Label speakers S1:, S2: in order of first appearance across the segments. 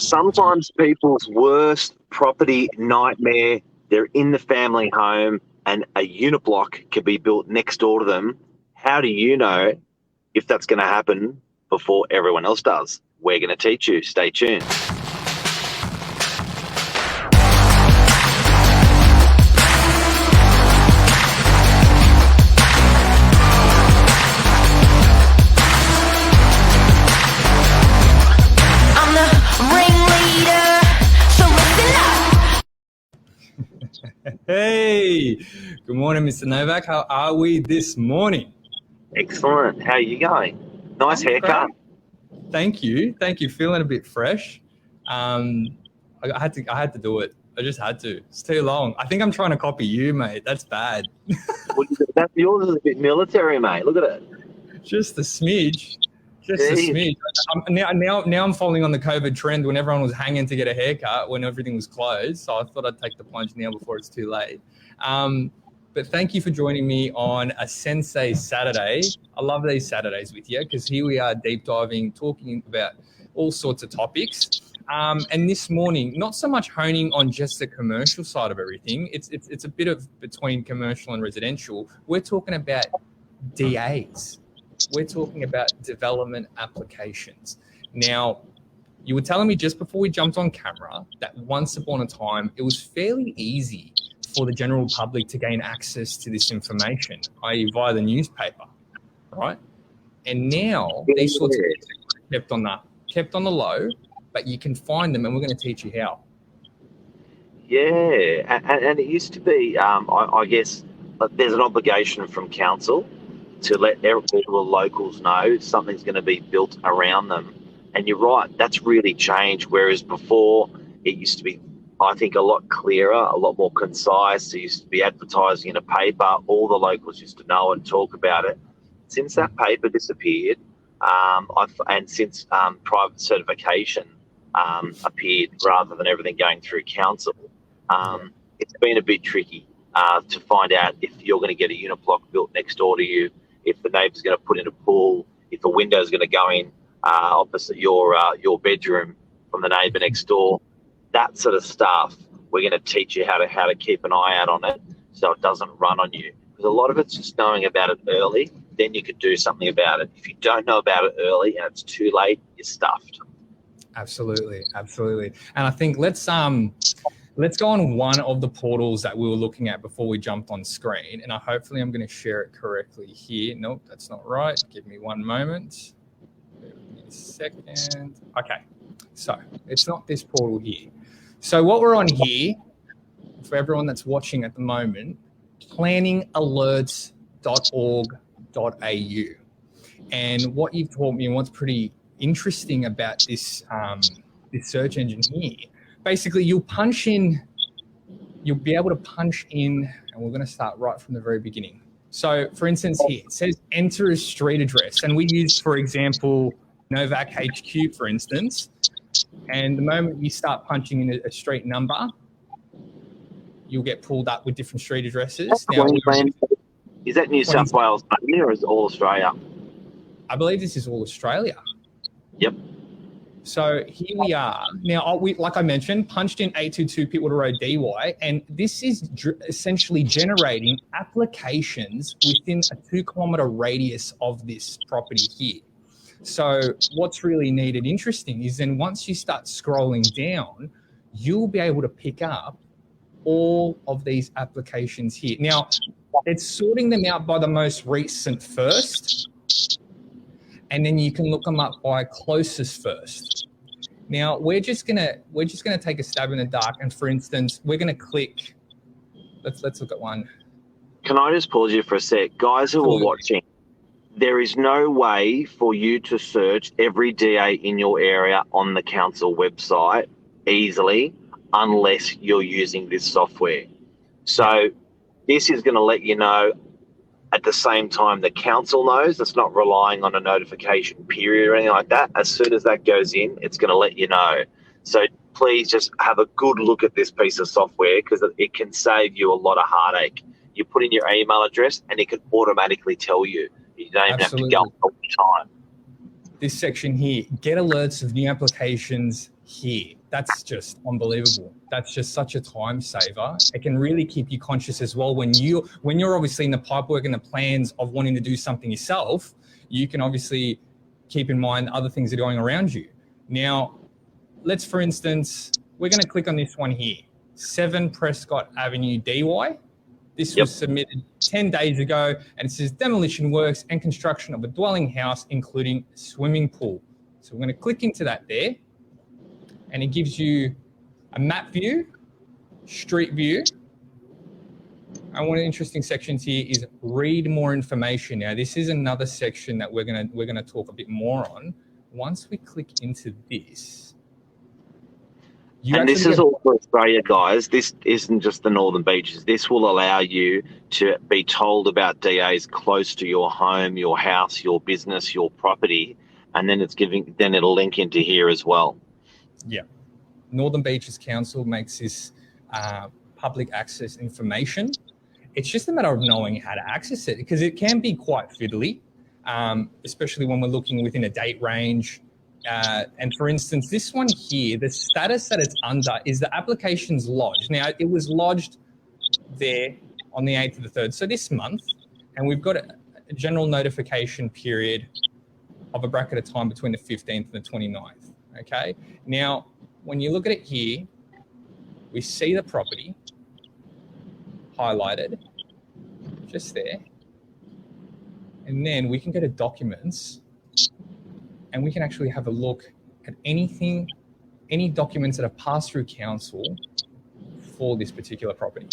S1: Sometimes people's worst property nightmare, they're in the family home and a unit block can be built next door to them. How do you know if that's going to happen before everyone else does? We're going to teach you. Stay tuned.
S2: Hey, good morning, Mr. Novak. How are we this morning?
S1: Excellent. How are you going? Nice haircut.
S2: Thank you. Feeling a bit fresh. I had to do it. I just had to. It's too long. I think I'm trying to copy you, mate. That's bad.
S1: Yours is a bit military, mate. Look at it.
S2: Just a smidge. Now I'm following on the COVID trend when everyone was hanging to get a haircut when everything was closed. So I thought I'd take the plunge now before it's too late. But thank you for joining me on a Sensei Saturday. I love these Saturdays with you because here we are deep diving, talking about all sorts of topics. And this morning, not so much honing on just the commercial side of everything. It's a bit of between commercial and residential. We're talking about DAs. We're talking about development applications. Now, you were telling me just before we jumped on camera that once upon a time, it was fairly easy for the general public to gain access to this information, i.e. via the newspaper, right? And now these sorts of things are kept on the low, but you can find them and we're going to teach you how.
S1: Yeah, and it used to be, I guess, there's an obligation from council to let all the locals know something's going to be built around them. And you're right, that's really changed. Whereas before, it used to be, I think, a lot clearer, a lot more concise. It used to be advertising in a paper. All the locals used to know and talk about it. Since that paper disappeared, and since private certification appeared rather than everything going through council, it's been a bit tricky to find out if you're going to get a unit block built next door to you, if the neighbour's going to put in a pool, if a window's going to go in opposite your bedroom from the neighbour next door. That sort of stuff, we're going to teach you how to keep an eye out on it so it doesn't run on you. Because a lot of it's just knowing about it early, then you could do something about it. If you don't know about it early and it's too late, you're stuffed.
S2: Absolutely. And I think let's go on one of the portals that we were looking at before we jumped on screen. And hopefully I'm going to share it correctly here. Nope, that's not right. Give me one moment. Give me a second. Okay, so it's not this portal here. So what we're on here, for everyone that's watching at the moment, planningalerts.org.au. And what you've taught me and what's pretty interesting about this search engine here, basically you'll be able to punch in, and we're going to start right from the very beginning. So for instance here, it says enter a street address. And we use, for example, Novak HQ, for instance. And the moment you start punching in a street number, you'll get pulled up with different street addresses. Now,
S1: is that New South Wales only, or is it all Australia?
S2: I believe this is all Australia.
S1: Yep.
S2: So here we are. Now, like I mentioned, punched in 822 Pittwater Road, DY, and this is essentially generating applications within a 2-kilometre radius of this property here. So what's really neat and interesting is then once you start scrolling down, you'll be able to pick up all of these applications here. Now, it's sorting them out by the most recent first, and then you can look them up by closest first. Now we're just gonna take a stab in the dark, and for instance, we're gonna click. Let's look at one.
S1: Can I just pause you for a sec, guys who are watching? There is no way for you to search every DA in your area on the council website easily unless you're using this software. So this is going to let you know at the same time the council knows. It's not relying on a notification period or anything like that. As soon as that goes in, it's going to let you know. So please just have a good look at this piece of software because it can save you a lot of heartache. You put in your email address and it can automatically tell you. You don't even have to go all the time.
S2: This section here, get alerts of new applications here. That's just unbelievable. That's just such a time saver. It can really keep you conscious as well when you're obviously in the pipework and the plans of wanting to do something yourself. You can obviously keep in mind other things that are going around you. Now, let's, for instance, we're going to click on this one here, 7 Prescott Avenue, DY. This was submitted 10 days ago, and it says demolition works and construction of a dwelling house, including a swimming pool. So we're going to click into that there, and it gives you a map view, street view. And one of the interesting sections here is read more information. Now, this is another section that we're gonna talk a bit more on. Once we click into this,
S1: and this is all for Australia, guys. This isn't just the Northern Beaches. This will allow you to be told about DAs close to your home, your house, your business, your property, and then it'll link into here as well.
S2: Yeah, Northern Beaches Council makes this public access information. It's just a matter of knowing how to access it, because it can be quite fiddly, especially when we're looking within a date range. And for instance, this one here, the status that it's under is the application's lodged. Now, it was lodged there on the 8th of the 3rd, so this month, and we've got a general notification period of a bracket of time between the 15th and the 29th, okay? Now, when you look at it here, we see the property highlighted just there, and then we can go to documents, and we can actually have a look at any documents that have passed through council for this particular property.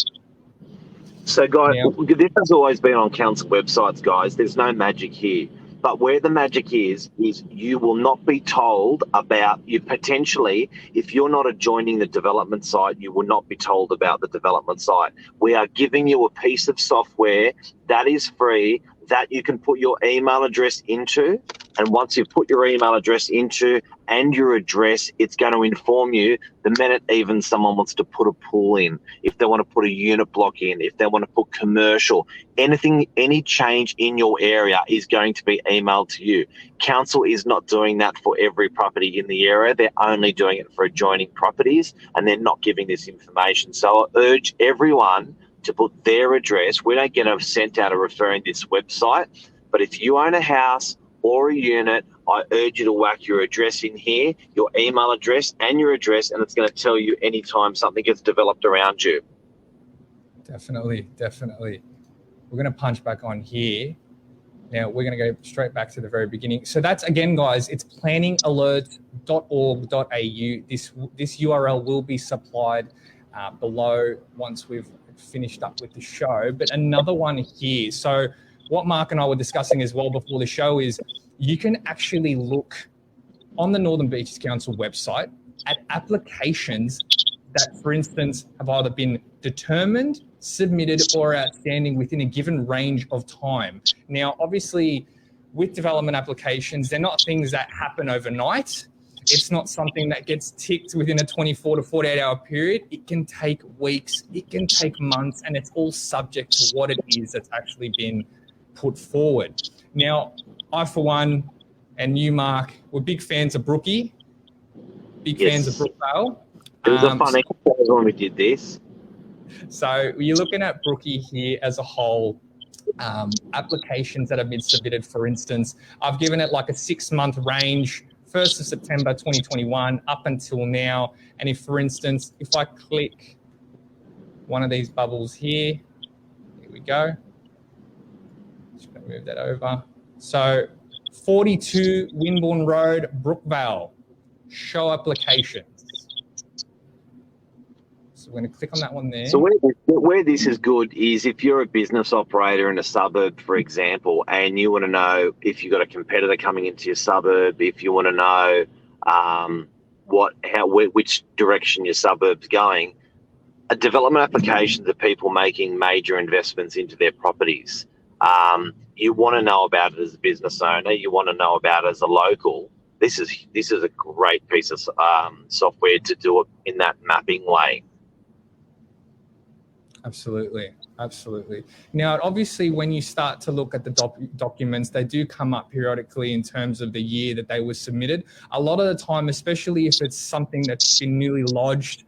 S1: So, guys, this has always been on council websites, guys. There's no magic here. But where the magic is you will not be told about, you potentially, if you're not adjoining the development site, you will not be told about the development site. We are giving you a piece of software that is free, that you can put your email address into. And once you've put your email address into and your address, it's going to inform you the minute even someone wants to put a pool in, if they want to put a unit block in, if they want to put commercial, anything, any change in your area is going to be emailed to you. Council is not doing that for every property in the area. They're only doing it for adjoining properties, and they're not giving this information. So I urge everyone to put their address. We don't get sent out a referring this website, but if you own a house or a unit, I urge you to whack your address in here, your email address and your address, and it's going to tell you anytime something gets developed around you.
S2: Definitely. We're going to punch back on here. Now we're going to go straight back to the very beginning. So that's, again, guys, it's planningalert.org.au. This URL will be supplied below once we've finished up with the show. But another one here. So what Mark and I were discussing as well before the show is you can actually look on the Northern Beaches Council website at applications that, for instance, have either been determined, submitted, or outstanding within a given range of time. Now, obviously, with development applications, they're not things that happen overnight. It's not something that gets ticked within a 24 to 48 hour period. It can take weeks, it can take months, and it's all subject to what it is that's actually been put forward. Now, I, for one, and you, Mark, we're big fans of Brookie, fans of Brookvale.
S1: It was a fun exercise when we did this.
S2: So you're looking at Brookie here as a whole. Applications that have been submitted, for instance, I've given it like a 6-month range, 1st of September 2021 up until now. And if, for instance, if I click one of these bubbles here we go. Just going to move that over. So 42 Winbourne Road, Brookvale, show applications. So we're going to click on that one there.
S1: So where this is good is if you're a business operator in a suburb, for example, and you want to know if you've got a competitor coming into your suburb, if you want to know which direction your suburb's going, a development applications are people making major investments into their properties. You want to know about it as a business owner. You want to know about it as a local. This is a great piece of software to do it in that mapping way.
S2: Absolutely. Absolutely. Now, obviously, when you start to look at the documents, they do come up periodically in terms of the year that they were submitted. A lot of the time, especially if it's something that's been newly lodged,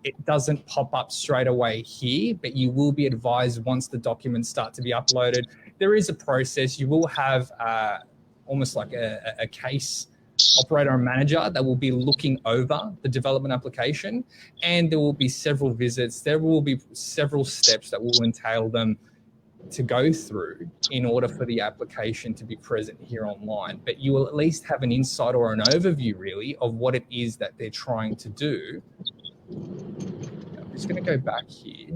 S2: it doesn't pop up straight away here, but you will be advised once the documents start to be uploaded. There is a process. You will have almost like a case operator and manager that will be looking over the development application, and there will be several visits. There will be several steps that will entail them to go through in order for the application to be present here online. But you will at least have an insight or an overview really of what it is that they're trying to do. I'm just going to go back here.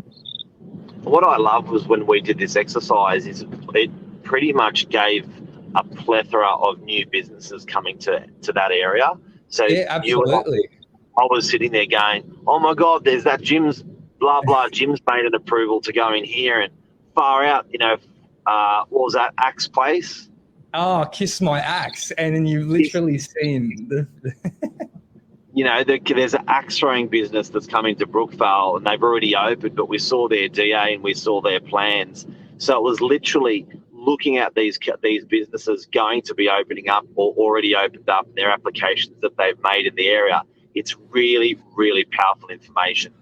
S1: What I loved was when we did this exercise is it pretty much gave a plethora of new businesses coming to that area. So
S2: yeah, absolutely.
S1: I was sitting there going, oh my God, there's that Jim's blah, blah. Jim's made an approval to go in here, and far out, what was that, Axe Place?
S2: Oh, Kiss My Axe. And then you've literally seen the
S1: there's an axe throwing business that's coming to Brookvale, and they've already opened, but we saw their DA and we saw their plans. So it was literally looking at these businesses going to be opening up or already opened up, their applications that they've made in the area. It's really, really powerful information.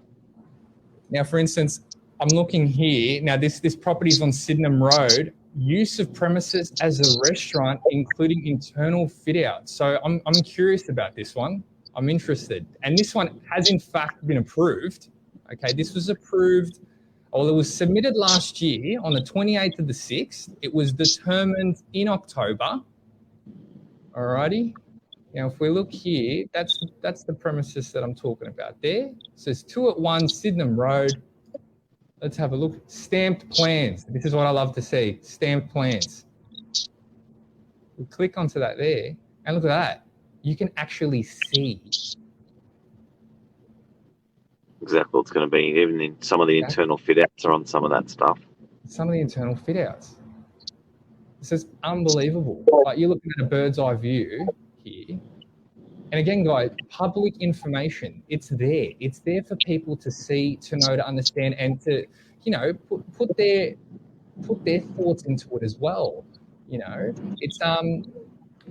S2: Now, for instance, I'm looking here. Now, this property is on Sydenham Road. Use of premises as a restaurant, including internal fit out. So I'm curious about this one. I'm interested. And this one has in fact been approved. Okay, this was approved. Well, it was submitted last year on the 28th of the 6th. It was determined in October. Alrighty. Now, if we look here, that's the premises that I'm talking about there. So it's 2 Sydenham Road. Let's have a look. Stamped plans. This is what I love to see. Stamped plans. We click onto that there, and look at that. You can actually see
S1: exactly what's going to be. Even in some of the internal fit outs are on some of that stuff.
S2: Some of the internal fit outs. This is unbelievable. Like, you're looking at a bird's eye view here. And again, guys, public information, it's there. It's there for people to see, to know, to understand, and to, put their thoughts into it as well.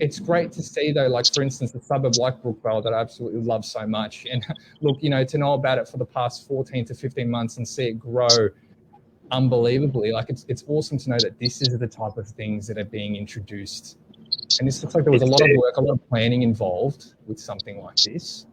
S2: It's great to see, though, like, for instance, a suburb like Brookvale that I absolutely love so much. And look, to know about it for the past 14 to 15 months and see it grow unbelievably, like, it's awesome to know that this is the type of things that are being introduced. And this looks like there was a lot of work, a lot of planning involved with something like this.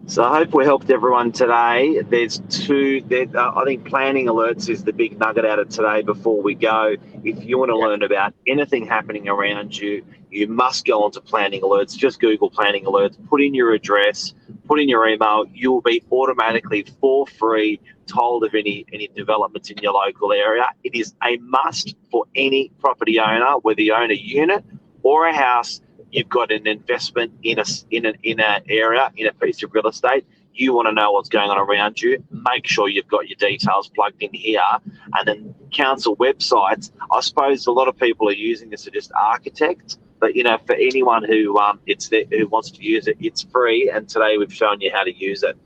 S1: So I hope we helped everyone today. There's I think planning alerts is the big nugget out of today before we go. If you want to learn about anything happening around you, you must go onto planning alerts. Just Google planning alerts, put in your address, put in your email. You will be automatically for free told of any developments in your local area. It is a must for any property owner, whether you own a unit or a house. You've got an investment in an area, in a piece of real estate. You want to know what's going on around you. Make sure you've got your details plugged in here. And then council websites, I suppose a lot of people are using this to just architect. But, for anyone who who wants to use it, it's free. And today we've shown you how to use it.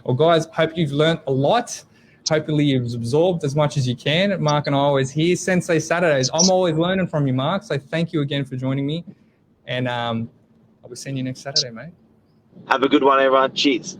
S2: Well, guys, hope you've learned a lot. Hopefully you've absorbed as much as you can. Mark and I are always here. Sensei Saturdays. I'm always learning from you, Mark. So thank you again for joining me. And I'll be seeing you next Saturday, mate.
S1: Have a good one, everyone. Cheers.